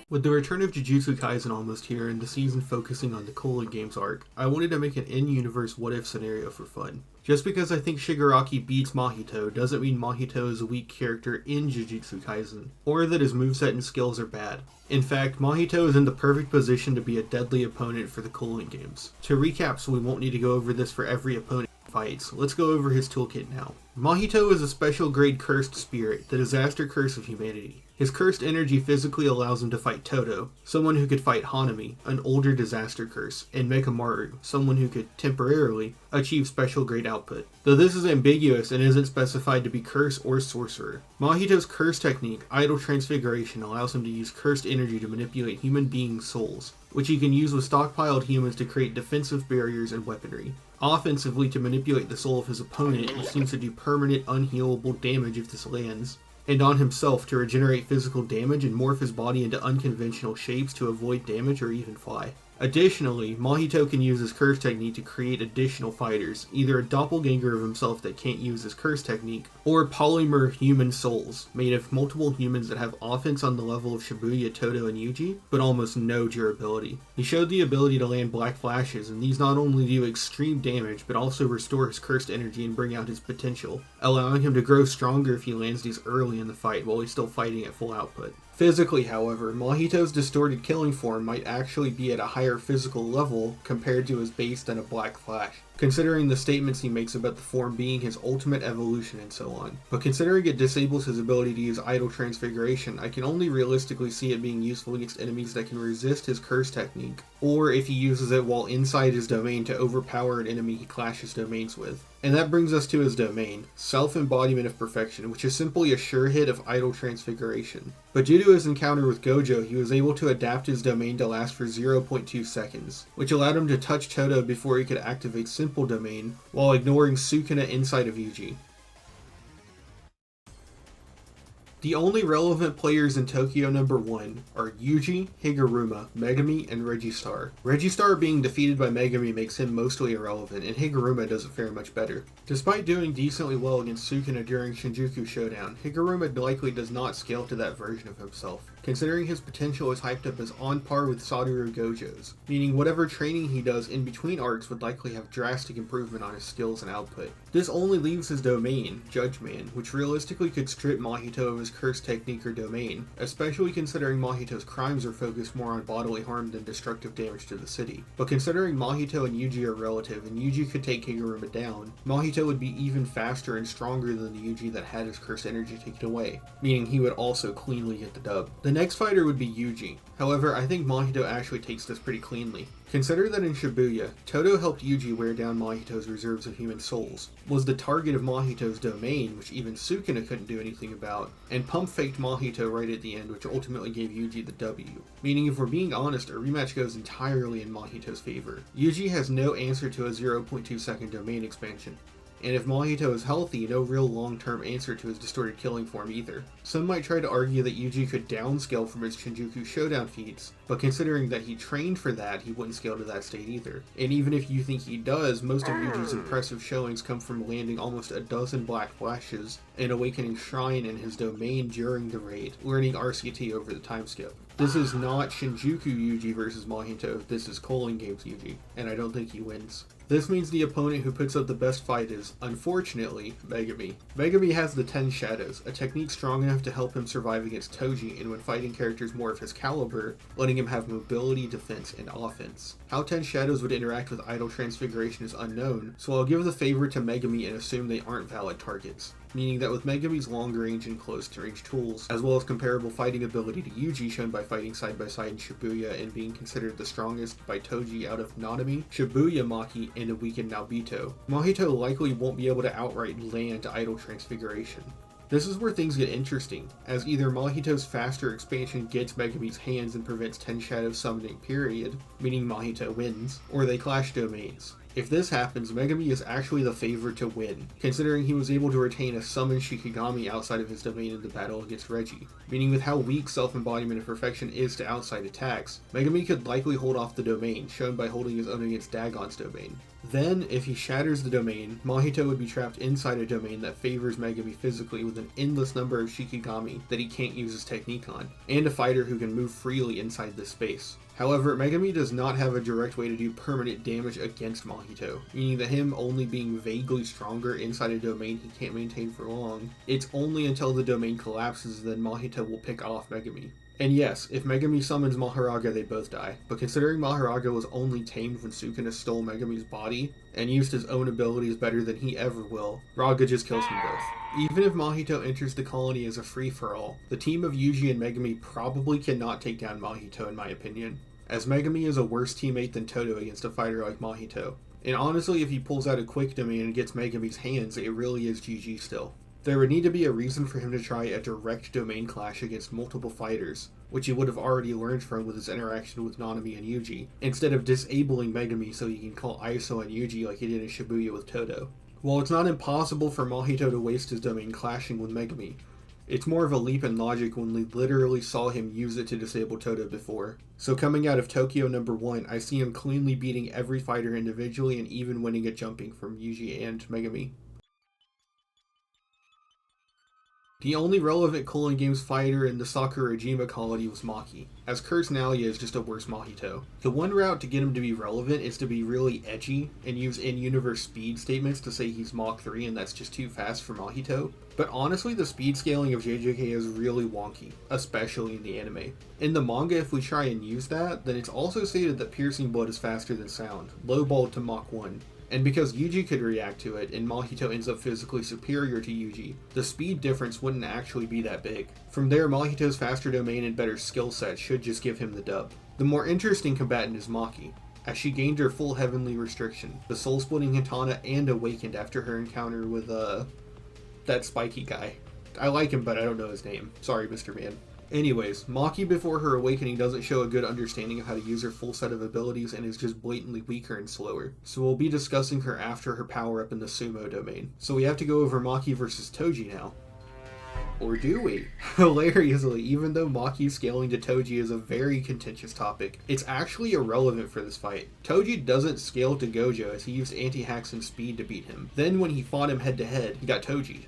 With the return of Jujutsu Kaisen almost here and the season focusing on the Culling Games arc, I wanted to make an in-universe what-if scenario for fun. Just because I think Shigaraki beats Mahito doesn't mean Mahito is a weak character in Jujutsu Kaisen, or that his moveset and skills are bad. In fact, Mahito is in the perfect position to be a deadly opponent for the Culling Games. To recap, so we won't need to go over this for every opponent he fights, let's go over his toolkit now. Mahito is a special grade cursed spirit, the disaster curse of humanity. His cursed energy physically allows him to fight Todo, someone who could fight Hanami, an older disaster curse, and Mekamaru, someone who could, temporarily, achieve special grade output. Though this is ambiguous and isn't specified to be curse or sorcerer. Mahito's curse technique, Idol Transfiguration, allows him to use cursed energy to manipulate human beings' souls, which he can use with stockpiled humans to create defensive barriers and weaponry. Offensively, to manipulate the soul of his opponent, which seems to do permanent, unhealable damage if this lands. And on himself to regenerate physical damage and morph his body into unconventional shapes to avoid damage or even fly. Additionally, Mahito can use his curse technique to create additional fighters, either a doppelganger of himself that can't use his curse technique, or polymer human souls, made of multiple humans that have offense on the level of Shibuya, Todo, and Yuji, but almost no durability. He showed the ability to land black flashes, and these not only do extreme damage, but also restore his cursed energy and bring out his potential, allowing him to grow stronger if he lands these early in the fight while he's still fighting at full output. Physically, however, Mahito's distorted killing form might actually be at a higher physical level compared to his base than a Black Flash, considering the statements he makes about the form being his ultimate evolution and so on. But considering it disables his ability to use Idol Transfiguration, I can only realistically see it being useful against enemies that can resist his curse technique, or if he uses it while inside his domain to overpower an enemy he clashes domains with. And that brings us to his domain, Self-Embodiment of Perfection, which is simply a sure hit of Idol Transfiguration. But due to his encounter with Gojo, he was able to adapt his domain to last for 0.2 seconds, which allowed him to touch Todo before he could activate Simple Domain, while ignoring Sukuna inside of Yuji. The only relevant players in Tokyo number 1 are Yuji, Higuruma, Megumi, and Registar. Registar being defeated by Megumi makes him mostly irrelevant, and Higuruma doesn't fare much better. Despite doing decently well against Sukuna during Shinjuku Showdown, Higuruma likely does not scale to that version of himself, considering his potential is hyped up as on par with Satoru Gojo's, meaning whatever training he does in between arcs would likely have drastic improvement on his skills and output. This only leaves his domain, Judgment, which realistically could strip Mahito of his curse technique or domain, especially considering Mahito's crimes are focused more on bodily harm than destructive damage to the city. But considering Mahito and Yuji are relative and Yuji could take Higuruma down, Mahito would be even faster and stronger than the Yuji that had his cursed energy taken away, meaning he would also cleanly get the dub. The next fighter would be Yuji. However, I think Mahito actually takes this pretty cleanly. Consider that in Shibuya, Todo helped Yuji wear down Mahito's reserves of human souls, was the target of Mahito's domain, which even Sukuna couldn't do anything about, and pump-faked Mahito right at the end, which ultimately gave Yuji the W. Meaning, if we're being honest, a rematch goes entirely in Mahito's favor. Yuji has no answer to a 0.2 second domain expansion. And if Mahito is healthy, no real long-term answer to his distorted killing form either. Some might try to argue that Yuji could downscale from his Shinjuku Showdown feats, but considering that he trained for that, he wouldn't scale to that state either. And even if you think he does, most of Yuji's impressive showings come from landing almost a dozen Black Flashes and awakening Shrine in his domain during the raid, learning RCT over the time skip. This is not Shinjuku Yuji versus Mahito, this is Culling Games Yuji, and I don't think he wins. This means the opponent who puts up the best fight is, unfortunately, Megumi. Megumi has the 10 Shadows, a technique strong enough to help him survive against Toji, and when fighting characters more of his caliber, letting him have mobility, defense, and offense. How 10 Shadows would interact with Idol Transfiguration is unknown, so I'll give the favor to Megumi and assume they aren't valid targets. Meaning that with Megumi's long-range and close-to-range tools, as well as comparable fighting ability to Yuji shown by fighting side-by-side in Shibuya and being considered the strongest by Toji out of Nanami, Shibuya Maki, and a weakened Naobito, Mahito likely won't be able to outright land Idol Transfiguration. This is where things get interesting, as either Mahito's faster expansion gets Megumi's hands and prevents 10 Shadows summoning period, meaning Mahito wins, or they clash domains. If this happens, Megumi is actually the favorite to win, considering he was able to retain a summoned Shikigami outside of his domain in the battle against Reggie. Meaning with how weak Self-Embodiment of Perfection is to outside attacks, Megumi could likely hold off the domain, shown by holding his own against Dagon's domain. Then, if he shatters the domain, Mahito would be trapped inside a domain that favors Megami physically with an endless number of Shikigami that he can't use his technique on, and a fighter who can move freely inside this space. However, Megami does not have a direct way to do permanent damage against Mahito, meaning that him only being vaguely stronger inside a domain he can't maintain for long. It's only until the domain collapses that Mahito will pick off Megami. And yes, if Megami summons Maharaga, they both die, but considering Maharaga was only tamed when Sukuna stole Megami's body, and used his own abilities better than he ever will, Raga just kills them both. Even if Mahito enters the colony as a free-for-all, the team of Yuji and Megami probably cannot take down Mahito in my opinion, as Megami is a worse teammate than Todo against a fighter like Mahito. And honestly, if he pulls out a quick domain and gets Megami's hands, it really is GG still. There would need to be a reason for him to try a direct domain clash against multiple fighters, which he would have already learned from with his interaction with Nanami and Yuji, instead of disabling Megami so he can call Iso and Yuji like he did in Shibuya with Todo. While it's not impossible for Mahito to waste his domain clashing with Megami, it's more of a leap in logic when we literally saw him use it to disable Todo before. So coming out of Tokyo number 1, I see him cleanly beating every fighter individually and even winning at jumping from Yuji and Megami. The only relevant Culling Games fighter in the Sakurajima colony was Maki, as Curse Nalia is just a worse Mahito. The one route to get him to be relevant is to be really edgy and use in-universe speed statements to say he's Mach 3 and that's just too fast for Mahito. But honestly, the speed scaling of JJK is really wonky, especially in the anime. In the manga, if we try and use that, then it's also stated that piercing blood is faster than sound, lowballed to Mach 1. And because Yuji could react to it, and Mahito ends up physically superior to Yuji, the speed difference wouldn't actually be that big. From there, Mahito's faster domain and better skill set should just give him the dub. The more interesting combatant is Maki, as she gained her full heavenly restriction, the soul-splitting katana, and awakened after her encounter with, that spiky guy. I like him, but I don't know his name. Sorry, Mr. Man. Anyways, Maki before her awakening doesn't show a good understanding of how to use her full set of abilities and is just blatantly weaker and slower. So we'll be discussing her after her power up in the Sumo domain. So we have to go over Maki versus Toji now. Or do we? Hilariously, even though Maki's scaling to Toji is a very contentious topic, it's actually irrelevant for this fight. Toji doesn't scale to Gojo as he used anti-hacks and speed to beat him. Then when he fought him head to head, he got Toji'd.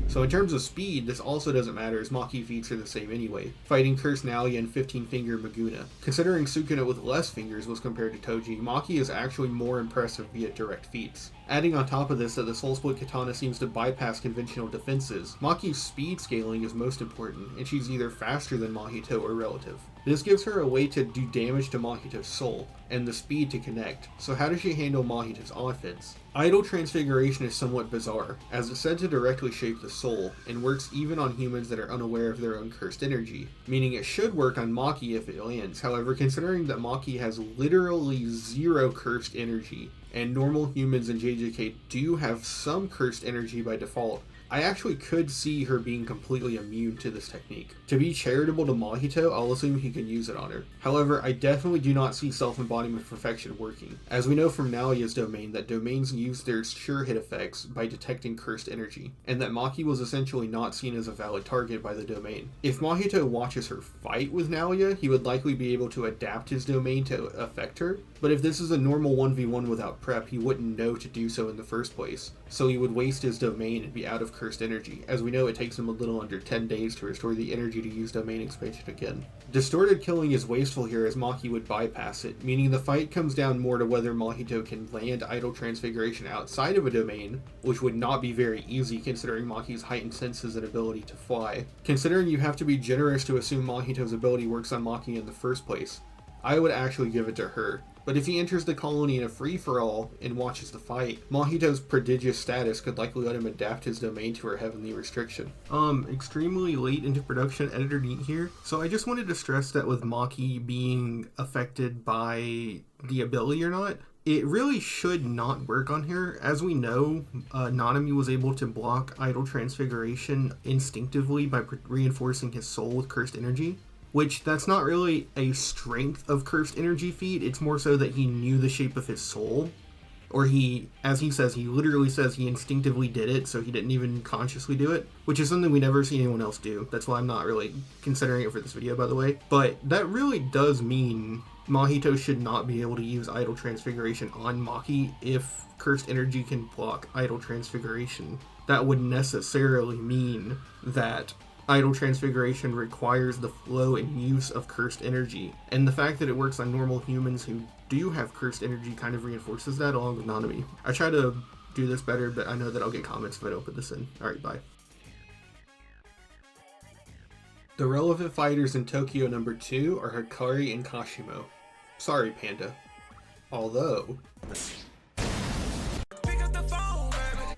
So in terms of speed, this also doesn't matter as Maki feats are the same anyway, fighting Curse Nalia and 15-finger Maguna. Considering Sukuna with less fingers was compared to Toji, Maki is actually more impressive via direct feats. Adding on top of this that the Soul Split Katana seems to bypass conventional defenses, Maki's speed scaling is most important, and she's either faster than Mahito or relative. This gives her a way to do damage to Mahito's soul, and the speed to connect. So how does she handle Mahito's offense? Idle Transfiguration is somewhat bizarre, as it's said to directly shape the soul, and works even on humans that are unaware of their own cursed energy, meaning it should work on Maki if it lands. However, considering that Maki has literally zero cursed energy, and normal humans in JJK do have some cursed energy by default, I actually could see her being completely immune to this technique. To be charitable to Mahito, I'll assume he can use it on her. However, I definitely do not see Self-Embodiment Perfection working, as we know from Nalia's domain that domains use their sure hit effects by detecting cursed energy, and that Maki was essentially not seen as a valid target by the domain. If Mahito watches her fight with Nalia, he would likely be able to adapt his domain to affect her, but if this is a normal 1v1 without prep, he wouldn't know to do so in the first place, so he would waste his domain and be out of cursed energy. As we know, it takes him a little under 10 days to restore the energy to use domain expansion again. Distorted Killing is wasteful here as Maki would bypass it, meaning the fight comes down more to whether Mahito can land Idle Transfiguration outside of a domain, which would not be very easy considering Maki's heightened senses and ability to fly. Considering you have to be generous to assume Mahito's ability works on Maki in the first place, I would actually give it to her. But if he enters the colony in a free-for-all and watches the fight, Mahito's prodigious status could likely let him adapt his domain to her heavenly restriction. Extremely late into production, editor Neat here. So I just wanted to stress that with Maki being affected by the ability or not, it really should not work on her. As we know, Nanami was able to block Idle Transfiguration instinctively by reinforcing his soul with cursed energy. Which, that's not really a strength of cursed energy feat, it's more so that he knew the shape of his soul. Or he, as he says, he literally says he instinctively did it, so he didn't even consciously do it. Which is something we never see anyone else do. That's why I'm not really considering it for this video, by the way. But that really does mean Mahito should not be able to use Idle Transfiguration on Maki if Cursed Energy can block Idle Transfiguration. That would necessarily mean that Idle Transfiguration requires the flow and use of Cursed Energy, and the fact that it works on normal humans who do have Cursed Energy kind of reinforces that, along with Nanami. I try to do this better, but I know that I'll get comments if I don't put this in. Alright, bye. The relevant fighters in Tokyo number 2 are Hikari and Kashimo. Sorry, Panda. Although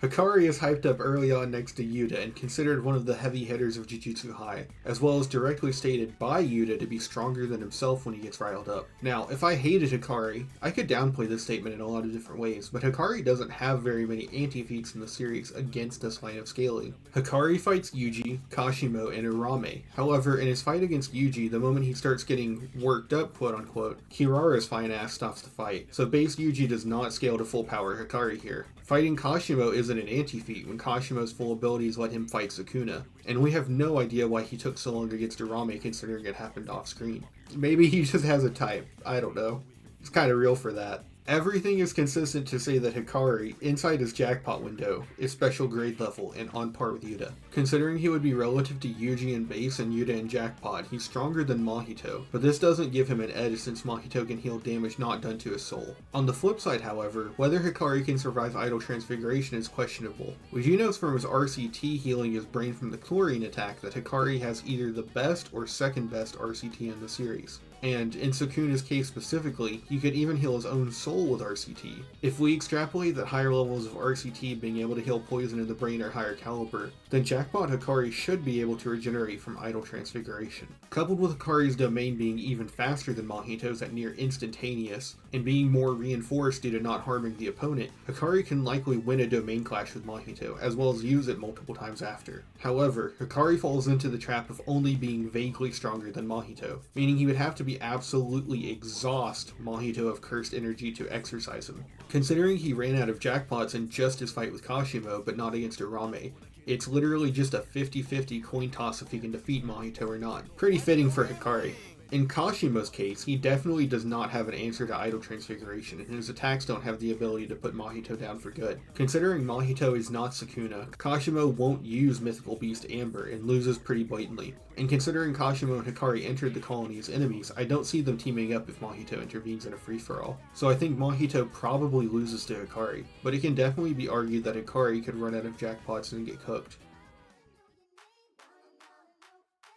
Hikari is hyped up early on next to Yuta and considered one of the heavy hitters of Jujutsu High, as well as directly stated by Yuta to be stronger than himself when he gets riled up. Now, if I hated Hikari, I could downplay this statement in a lot of different ways, but Hikari doesn't have very many anti-feats in the series against this line of scaling. Hikari fights Yuji, Kashimo, and Urame. However, in his fight against Yuji, the moment he starts getting worked up, quote-unquote, Kirara's fine ass stops the fight, so base Yuji does not scale to full power Hikari here. Fighting Kashimo isn't an anti-feat when Kashimo's full abilities let him fight Sukuna, and we have no idea why he took so long against Urame considering it happened off-screen. Maybe he just has a type, I don't know. It's kinda real for that. Everything is consistent to say that Hikari, inside his jackpot window, is special grade level and on par with Yuta. Considering he would be relative to Yuji in base and Yuta in jackpot, he's stronger than Mahito, but this doesn't give him an edge since Mahito can heal damage not done to his soul. On the flip side, however, whether Hikari can survive Idle Transfiguration is questionable. Uji knows from his RCT healing his brain from the chlorine attack that Hikari has either the best or second best RCT in the series. And in Sukuna's case specifically, he could even heal his own soul with RCT. If we extrapolate that higher levels of RCT being able to heal poison in the brain are higher caliber, then Jackpot Hikari should be able to regenerate from Idle Transfiguration. Coupled with Hikari's domain being even faster than Mahito's at near instantaneous, and being more reinforced due to not harming the opponent, Hikari can likely win a domain clash with Mahito, as well as use it multiple times after. However, Hikari falls into the trap of only being vaguely stronger than Mahito, meaning he would have to absolutely exhaust Mahito of cursed energy to exercise him. Considering he ran out of jackpots in just his fight with Kashimo, but not against Urame, it's literally just a 50-50 coin toss if he can defeat Mahito or not. Pretty fitting for Hikari. In Kashimo's case, he definitely does not have an answer to Idle Transfiguration, and his attacks don't have the ability to put Mahito down for good. Considering Mahito is not Sukuna, Kashimo won't use Mythical Beast Amber and loses pretty blatantly. And considering Kashimo and Hikari entered the colony as enemies, I don't see them teaming up if Mahito intervenes in a free-for-all. So I think Mahito probably loses to Hikari, but it can definitely be argued that Hikari could run out of jackpots and get cooked.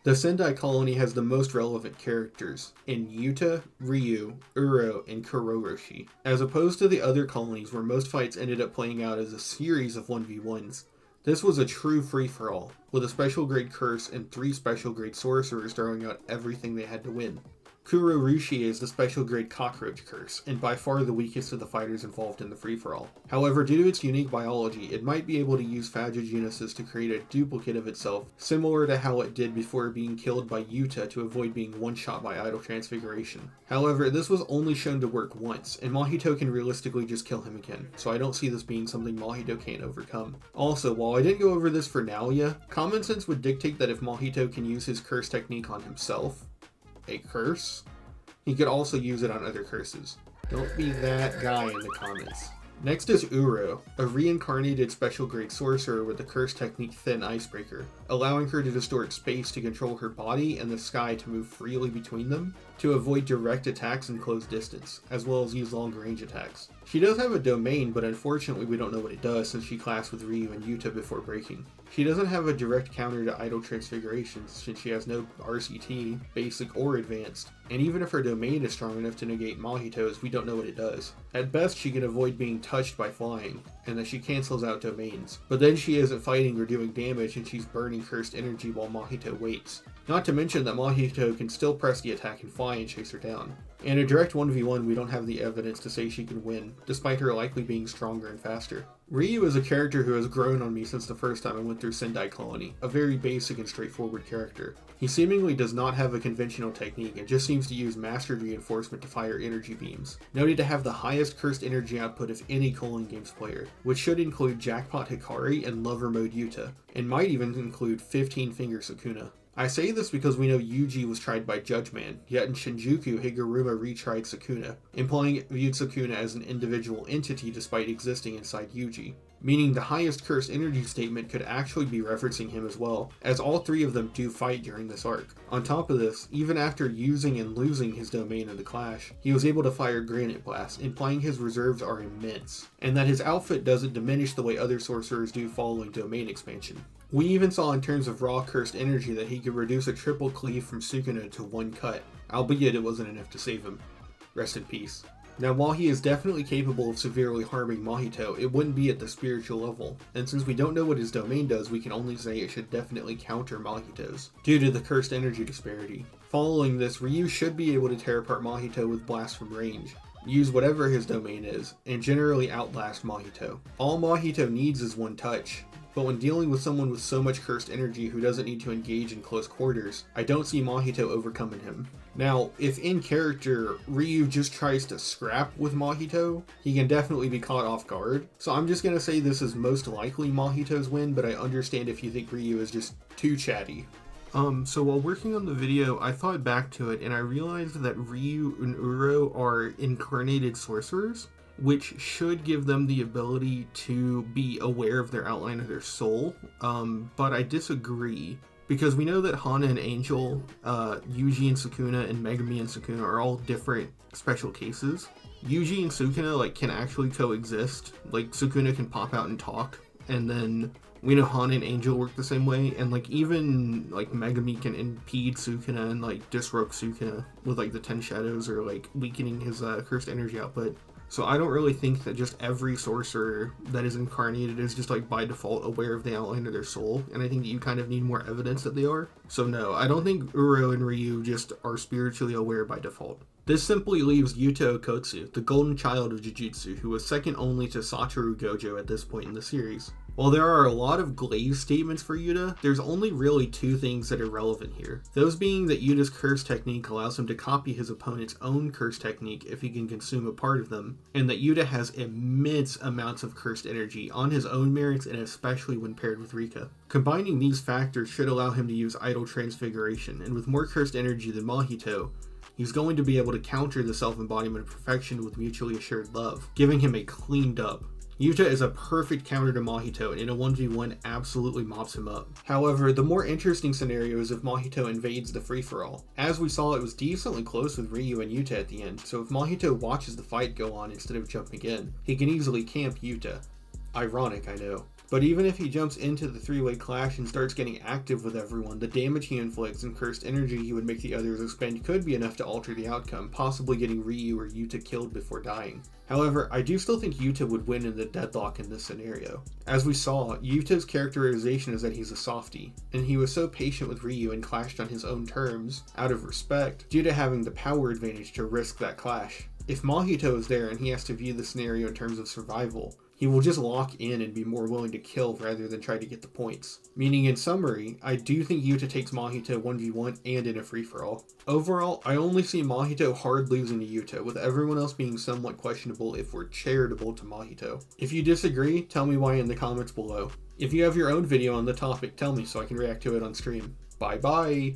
The Sendai colony has the most relevant characters in Yuta, Ryu, Uro, and Kuroroshi. As opposed to the other colonies where most fights ended up playing out as a series of 1v1s, this was a true free-for-all, with a special grade curse and 3 special grade sorcerers throwing out everything they had to win. Kuroroshi is the special grade cockroach curse, and by far the weakest of the fighters involved in the free-for-all. However, due to its unique biology, it might be able to use Phagogenesis to create a duplicate of itself, similar to how it did before being killed by Yuta to avoid being one-shot by Idle Transfiguration. However, this was only shown to work once, and Mahito can realistically just kill him again, so I don't see this being something Mahito can't overcome. Also, while I didn't go over this for now yet, common sense would dictate that if Mahito can use his curse technique on himself, a curse, he could also use it on other curses. Don't be that guy in the comments. Next is Uro, a reincarnated special grade sorcerer with the curse technique Thin Icebreaker, allowing her to distort space to control her body and the sky to move freely between them, to avoid direct attacks and close distance, as well as use long range attacks. She does have a domain, but unfortunately we don't know what it does since she clashed with Ryu and Yuta before breaking. She doesn't have a direct counter to Idle Transfiguration since she has no RCT, basic or advanced, and even if her domain is strong enough to negate Mahito's, we don't know what it does. At best she can avoid being touched by flying, and that she cancels out domains, but then she isn't fighting or doing damage and she's burning cursed energy while Mahito waits. Not to mention that Mahito can still press the attack and fly and chase her down. In a direct 1v1 we don't have the evidence to say she can win, despite her likely being stronger and faster. Ryu is a character who has grown on me since the first time I went through Sendai Colony, a very basic and straightforward character. He seemingly does not have a conventional technique and just seems to use mastered reinforcement to fire energy beams. Noted to have the highest cursed energy output of any Culling Games player, which should include Jackpot Hikari and Lover Mode Yuta, and might even include 15 Finger Sukuna. I say this because we know Yuji was tried by Judgman, yet in Shinjuku, Higuruma retried Sukuna, implying it viewed Sukuna as an individual entity despite existing inside Yuji, meaning the highest cursed energy statement could actually be referencing him as well, as all three of them do fight during this arc. On top of this, even after using and losing his domain in the clash, he was able to fire Granite Blast, implying his reserves are immense, and that his outfit doesn't diminish the way other sorcerers do following domain expansion. We even saw in terms of raw cursed energy that he could reduce a triple cleave from Sukuna to one cut, albeit it wasn't enough to save him. Rest in peace. Now, while he is definitely capable of severely harming Mahito, it wouldn't be at the spiritual level, and since we don't know what his domain does, we can only say it should definitely counter Mahito's, due to the cursed energy disparity. Following this, Ryu should be able to tear apart Mahito with Blast from range, use whatever his domain is, and generally outlast Mahito. All Mahito needs is one touch, but when dealing with someone with so much cursed energy who doesn't need to engage in close quarters, I don't see Mahito overcoming him. Now, if in character, Ryu just tries to scrap with Mahito, he can definitely be caught off guard. So I'm just gonna say this is most likely Mahito's win, but I understand if you think Ryu is just too chatty. So while working on the video, I thought back to it and I realized that Ryu and Uro are incarnated sorcerers, which should give them the ability to be aware of their outline of their soul, but I disagree, because we know that Hana and Angel, Yuji and Sukuna, and Megumi and Sukuna are all different special cases. Yuji and Sukuna can actually coexist, Sukuna can pop out and talk, and then we know Hana and Angel work the same way, and even Megumi can impede Sukuna and disrupt Sukuna with the 10 shadows or weakening his cursed energy output. So I don't really think that just every sorcerer that is incarnated is just by default aware of the outline of their soul, and I think that you kind of need more evidence that they are. So no, I don't think Uro and Ryu just are spiritually aware by default. This simply leaves Yuta Okotsu, the golden child of Jujutsu, who was second only to Satoru Gojo at this point in the series. While there are a lot of glazed statements for Yuta, there's only really two things that are relevant here. Those being that Yuta's curse technique allows him to copy his opponent's own curse technique if he can consume a part of them, and that Yuta has immense amounts of cursed energy on his own merits and especially when paired with Rika. Combining these factors should allow him to use Idol Transfiguration, and with more cursed energy than Mahito, he's going to be able to counter the self-embodiment of perfection with mutually assured love, giving him a clean dub. Yuta is a perfect counter to Mahito, and in a 1v1 absolutely mops him up. However, the more interesting scenario is if Mahito invades the free-for-all. As we saw, it was decently close with Ryu and Yuta at the end, so if Mahito watches the fight go on instead of jumping in, he can easily camp Yuta. Ironic, I know. But even if he jumps into the three-way clash and starts getting active with everyone, the damage he inflicts and cursed energy he would make the others expend could be enough to alter the outcome, possibly getting Ryu or Yuta killed before dying. However, I do still think Yuta would win in the deadlock in this scenario. As we saw, Yuta's characterization is that he's a softie, and he was so patient with Ryu and clashed on his own terms, out of respect, due to having the power advantage to risk that clash. If Mahito is there and he has to view the scenario in terms of survival, he will just lock in and be more willing to kill rather than try to get the points. Meaning, in summary, I do think Yuta takes Mahito 1v1 and in a free-for-all. Overall, I only see Mahito hard losing to Yuta, with everyone else being somewhat questionable if we're charitable to Mahito. If you disagree, tell me why in the comments below. If you have your own video on the topic, tell me so I can react to it on stream. Bye bye!